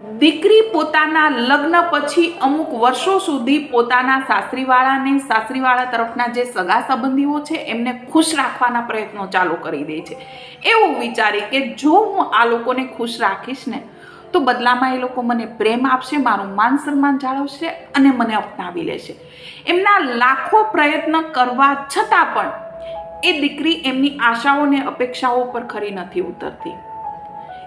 દીકરી પોતાના લગ્ન પછી અમુક વર્ષો સુધી પોતાના સાસરીવાળા તરફના જે સગા સંબંધીઓ છે એમને ખુશ રાખવાના પ્રયત્નો ચાલુ કરી દે છે, એવું વિચારી કે જો હું આ લોકોને ખુશ રાખીશ ને તો બદલામાં એ લોકો મને પ્રેમ આપશે, મારું માન સન્માન જાળવશે અને મને અપનાવી લેશે. એમના લાખો પ્રયત્ન કરવા છતાં પણ એ દીકરી એમની આશાઓ અને અપેક્ષાઓ પર ખરી નથી ઉતરતી.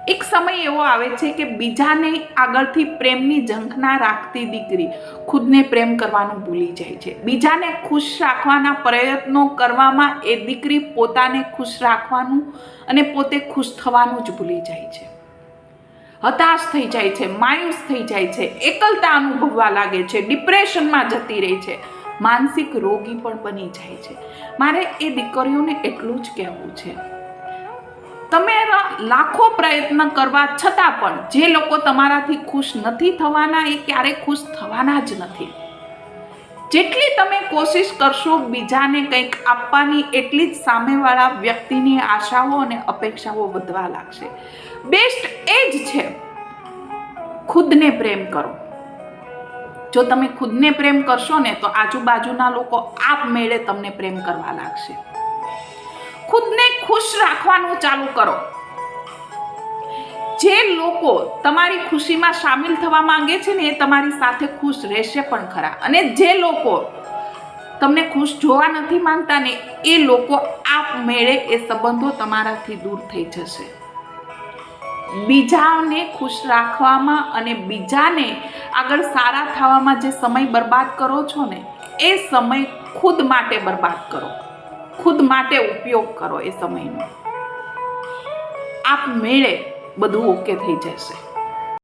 એક સમય એવો આવે છે કે બીજાને આગળથી પ્રેમની ઝંખના રાખતી દીકરી ખુદને પ્રેમ કરવાનું ભૂલી જાય છે. બીજાને ખુશ રાખવાના પ્રયત્નો કરવામાં એ દીકરી પોતાને ખુશ રાખવાનું અને પોતે ખુશ થવાનું જ ભૂલી જાય છે. હતાશ થઈ જાય છે, માયુસ થઈ જાય છે, એકલતા અનુભવવા લાગે છે, ડિપ્રેશનમાં જતી રહી છે, માનસિક રોગી પણ બની જાય છે. મારે એ દીકરીઓને એટલું જ કહેવું છે, તમે લાખો પ્રયત્ન કરવા છતાં પણ જે લોકો તમારાથી ખુશ નથી થવાના એ ક્યારેય ખુશ થવાના જ નથી. જેટલી તમે કોશિશ કરશો બીજાને કંઈક આપવાની એટલી જ સામેવાળા વ્યક્તિની આશાઓ અને અપેક્ષાઓ વધવા લાગશે. બેસ્ટ એ જ છે ખુદને પ્રેમ કરો. જો તમે ખુદને પ્રેમ કરશો ને તો આજુબાજુના લોકો આપમેળે તમને પ્રેમ કરવા લાગશે. ખુદને ખુશ રાખવાનું ચાલુ કરો. જે લોકો તમારી ખુશીમાં સામેલ થવા માંગે છે ને એ તમારી સાથે ખુશ રહેશે પણ ખરા, અને જે લોકો તમને ખુશ જોવા નથી માંગતા ને એ લોકો આપમેળે એ સંબંધો તમારાથી દૂર થઈ જશે. બીજાને ખુશ રાખવામાં અને બીજાને આગળ સારા થવામાં જે સમય બરબાદ કરો છો ને એ સમય ખુદ માટે બરબાદ કરો, ખુદ માટે ઉપયોગ કરો. એ સમયનો આપમેળે બધું ઓકે થઈ જશે.